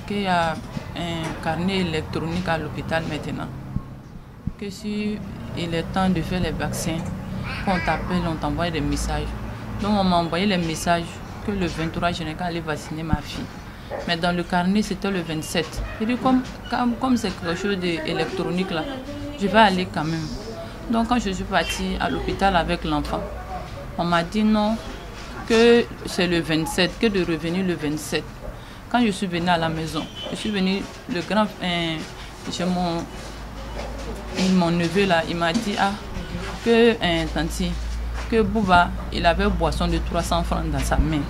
qu'il y a un carnet électronique à l'hôpital maintenant. Que si il est temps de faire les vaccins, qu'on t'appelle, on t'envoie des messages. Donc on m'a envoyé les messages que le 23, je n'ai qu'à aller vacciner ma fille. Mais dans le carnet, c'était le 27. J'ai dit, comme c'est quelque chose d'électronique là, je vais aller quand même. Donc quand je suis partie à l'hôpital avec l'enfant, on m'a dit non, que c'est le 27, que de revenir le 27. Quand je suis venue à la maison, je suis venue, le grand, mon neveu là, il m'a dit que tanti, que Bouba, il avait une boisson de 300 francs dans sa main,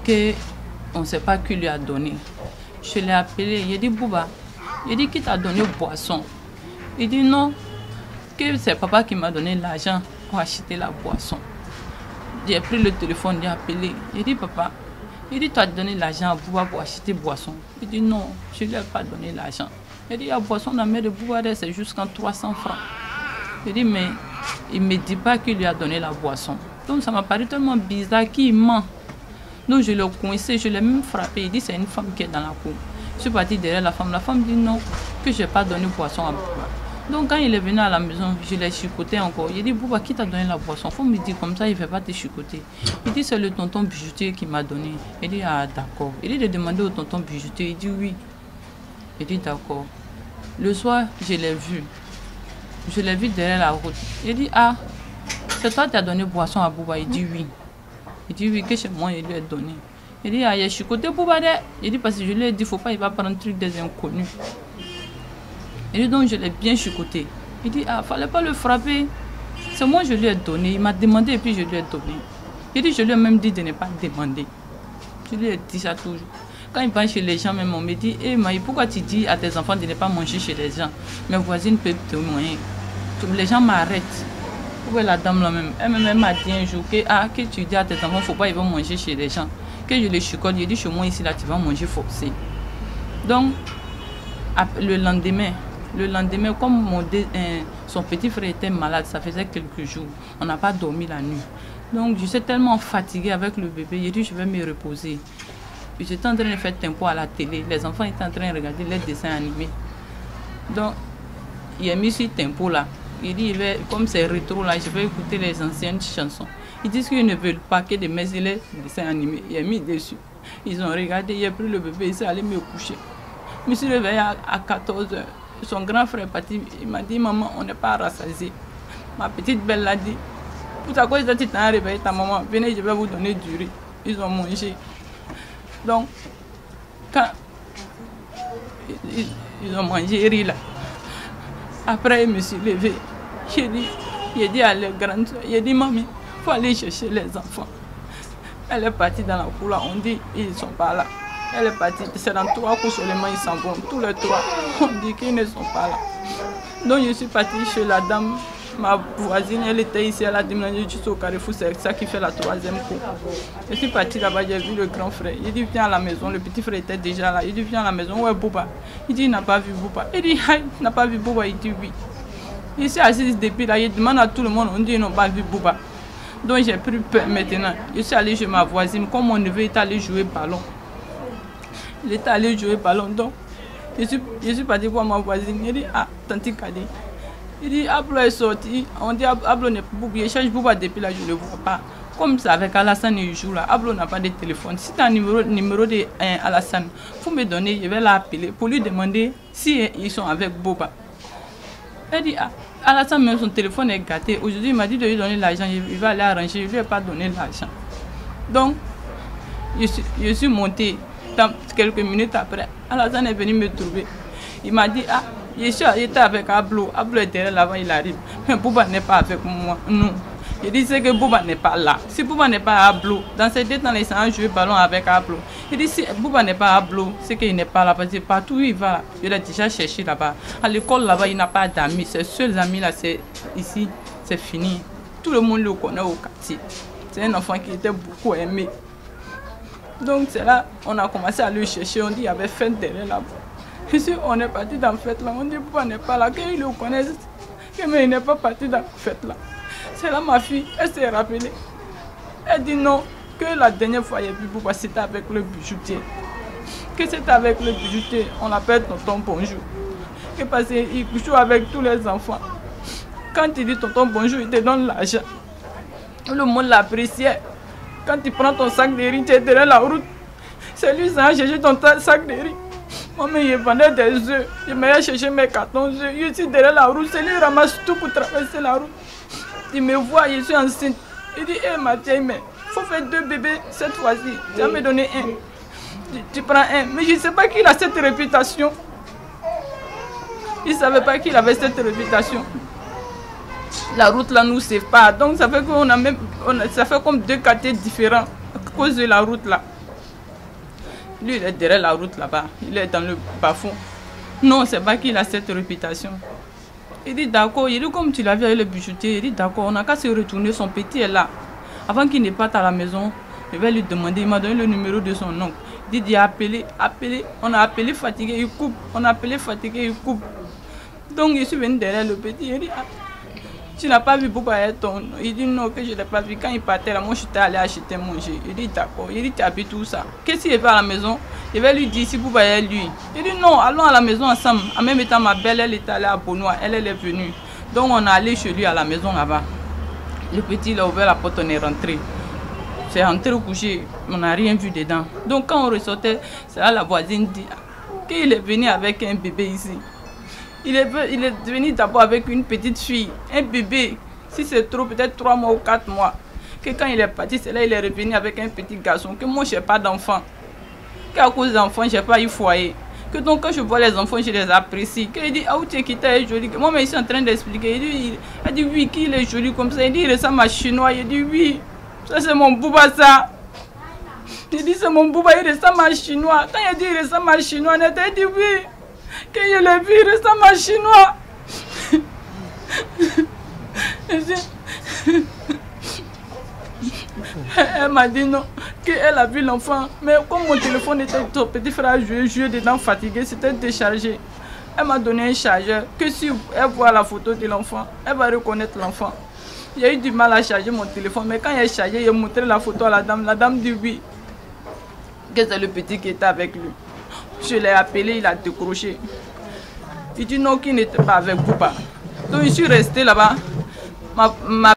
que on ne sait pas qui lui a donné. Je l'ai appelé, il a dit Bouba, il dit qui t'a donné boisson? Il dit non, que c'est papa qui m'a donné l'argent pour acheter la boisson. J'ai pris le téléphone, j'ai appelé, il dit papa, il dit tu as donné l'argent à Bouba pour acheter boisson. Il dit non, je ne lui ai pas donné l'argent. Il dit la boisson dans la main de Bouba, c'est jusqu'à 300 francs. Il dit mais il ne me dit pas qu'il lui a donné la boisson. Donc ça m'a paru tellement bizarre qu'il ment. Donc je l'ai coincé, je l'ai même frappé. Il dit c'est une femme qui est dans la cour. Je suis partie derrière la femme. La femme dit non, que je n'ai pas donné boisson à Bouba. Donc quand il est venu à la maison, je l'ai chicoté encore. Il dit Bouba, qui t'a donné la boisson? Il faut me dire comme ça, il ne fait pas te chicoter. Il dit c'est le tonton bijoutier qui m'a donné. Il dit ah d'accord. Il dit de demander au tonton bijoutier. Il dit oui. Il dit d'accord. Le soir, je l'ai vu. Je l'ai vu derrière la route. Il dit ah, c'est toi qui as donné boisson à Bouba? Il dit oui. Il dit oui, que chez moi, il lui a donné. Il dit, ah, il a chicoté Bouba. Il dit, parce que je lui ai dit, il ne faut pas, il va prendre un truc des inconnus. Il dit, donc je l'ai bien chicoté. Il dit, ah, il ne fallait pas le frapper. C'est moi, je lui ai donné. Il m'a demandé et puis je lui ai donné. Il dit, je lui ai même dit de ne pas demander. Je lui ai dit ça toujours. Quand il va chez les gens, même on me dit, hé, Maï, pourquoi tu dis à tes enfants de ne pas manger chez les gens? Mes voisines peuvent témoigner. Les gens m'arrêtent. Oui, la dame là-même, elle m'a dit un jour que tu dis à tes enfants, il ne faut pas, ils vont manger chez les gens. Que je les chicote, je dis chez moi ici, là, tu vas manger forcé. Donc, le lendemain, comme son petit frère était malade, ça faisait quelques jours, on n'a pas dormi la nuit. Donc, je suis tellement fatiguée avec le bébé, j'ai dit, je vais me reposer. J'étais en train de faire tempo à la télé, les enfants étaient en train de regarder les dessins animés. Donc, il a mis ce tempo là. Il dit, comme c'est rétro là, je vais écouter les anciennes chansons. Ils disent qu'ils ne veulent pas que de mettre les dessins animés. Il a mis dessus. Ils ont regardé, il a pris le bébé, il s'est allé me coucher. Je me suis réveillée à 14 h. Son grand frère est parti, il m'a dit, maman, on n'est pas rassasié. Ma petite belle l'a dit, pour ta cause, tu t'as réveillé ta maman, venez, je vais vous donner du riz. Ils ont mangé. Donc, quand ils ont mangé riz là, après, je me suis levée. J'ai dit à la grande soeur, j'ai dit, maman, il faut aller chercher les enfants. Elle est partie dans la cour là, on dit, ils ne sont pas là. Elle est partie, c'est dans 3 coups seulement, ils s'en vont. Tous les 3, on dit qu'ils ne sont pas là. Donc je suis partie chez la dame, ma voisine, elle était ici, elle a déménagé juste au Carrefour, c'est ça qui fait la 3e cour. Je suis partie là-bas, j'ai vu le grand frère. Il dit, viens à la maison, le petit frère était déjà là. Il dit, viens à la maison, où est Bouba? Il dit, il n'a pas vu Bouba. Il dit, il n'a pas vu Bouba, il dit oui. Il s'est assis depuis là, il demande à tout le monde, on dit, ils n'ont pas vu Bouba. Donc j'ai pris peur maintenant. Je suis allée chez ma voisine, comme mon neveu est allé jouer ballon. Il est allé jouer ballon, donc je suis partie voir ma voisine. Il dit, ah, tanti Kadi. Il dit, Ablo est sorti. On dit, Ablo n'est pas Bouba. Il cherche Bouba depuis là, je ne le vois pas. Comme ça, avec Alassane, il joue là. Ablo n'a pas de téléphone. Si tu as un numéro de Alassane, il faut me donner, je vais l'appeler pour lui demander si ils sont avec Bouba. Elle dit, ah, Alassane, même son téléphone est gâté. Aujourd'hui, il m'a dit de lui donner l'argent. Il va aller arranger. Je ne lui ai pas donné l'argent. Donc, je suis montée. Quelques minutes après, Alassane est venu me trouver. Il m'a dit, ah, j'étais avec Ablo. Ablo est derrière là-bas, il arrive. Mais Bouba n'est pas avec moi. Non. Il dit que Bouba n'est pas là. Si Bouba n'est pas à Ablo, dans ces 2 temps, il s'est joué ballon avec Ablo. Il dit, si Bouba n'est pas à Ablo, c'est qu'il n'est pas là. Parce que partout où il va, il a déjà cherché là-bas. À l'école là-bas, il n'a pas d'amis. Ses seuls amis là, c'est ici, c'est fini. Tout le monde le connaît au quartier. C'est un enfant qui était beaucoup aimé. Donc c'est là, on a commencé à le chercher, on dit qu'il y avait fête derrière là-bas. Ici, on est parti dans la fête là, on dit pourquoi il n'est pas là, qu'il le connaisse, mais il n'est pas parti dans la fête là. C'est là ma fille, elle s'est rappelée. Elle dit non, que la dernière fois il y a vu pourquoi c'était avec le bijoutier. que c'est avec le bijoutier, on l'appelle tonton bonjour. Que parce qu'il joue avec tous les enfants. Quand il dit tonton bonjour, il te donne l'argent. Le monde l'appréciait. Quand tu prends ton sac de riz, tu es derrière la route. C'est lui qui a cherché ton sac de riz. Moi-même, je vendais des œufs. Je m'allais chercher mes cartons d'œufs. Je suis derrière la route. C'est lui qui ramasse tout pour traverser la route. Il me voit, je suis enceinte. Il dit, hé ma vieille mère, il faut faire 2 bébés cette fois-ci. Tu vas me donner un. Tu prends un. Mais je ne sais pas qu'il a cette réputation. Il ne savait pas qu'il avait cette réputation. La route là nous sépare. Donc ça fait qu'on a même. Ça fait comme 2 quartiers différents à cause de la route là. Lui, il est derrière la route là-bas. Il est dans le bas-fond. Non, c'est pas qu'il a cette réputation. Il dit d'accord. Il dit comme tu l'as vu avec le bijoutier. Il dit d'accord, on n'a qu'à se retourner. Son petit est là. Avant qu'il ne parte à la maison, je vais lui demander. Il m'a donné le numéro de son oncle. Il dit appelé. On a appelé fatigué, il coupe. On a appelé fatigué, il coupe. Donc je suis venu derrière le petit. Il dit tu n'as pas vu Bouba être ton. Il dit non, que je ne l'ai pas vu. Quand il partait là, moi je suis allé acheter manger. Il dit d'accord. Il dit tu habites tout ça. Qu'est-ce qu'il va à la maison? Je vais lui dire si Bouba est lui. Il dit non, allons à la maison ensemble. En même temps, ma belle, elle est allée à Bonois. Elle est venue. Donc on est allé chez lui à la maison là-bas. Le petit, il a ouvert la porte, on est rentré. C'est rentré au coucher, on n'a rien vu dedans. Donc quand on ressortait, c'est là la voisine dit qu'il est venu avec un bébé ici. Il est venu d'abord avec une petite fille, un bébé. Si c'est trop, peut-être 3 mois ou 4 mois. Que quand il est parti, c'est là il est revenu avec un petit garçon. Que moi, je n'ai pas d'enfant. Qu'à cause des enfants, je n'ai pas eu foyer. Que donc, quand je vois les enfants, je les apprécie. Il dit, ah, où tu es quitté, elle est jolie. Moi, mais je suis en train d'expliquer. Il dit, oui, qu'il est joli comme ça. Il dit, il ressemble à chinois. Il dit, oui, ça c'est mon Bouba, ça. Il dit, c'est mon Bouba, il ressemble à chinois. Quand il dit, il ressemble à chinois, il dit, oui. Quand je l'ai vu, il ressemble à chinois. Elle m'a dit non, qu'elle a vu l'enfant. Mais comme mon téléphone était ton petit frère joué dedans fatigué, c'était déchargé. Elle m'a donné un chargeur, que si elle voit la photo de l'enfant, elle va reconnaître l'enfant. J'ai eu du mal à charger mon téléphone, mais quand j'ai chargé, j'ai montré la photo à la dame. La dame dit oui, que c'est le petit qui était avec lui. Je l'ai appelé, il a décroché. Il dit non, qu'il n'était pas avec Bouba. Donc je suis restée là-bas. Ma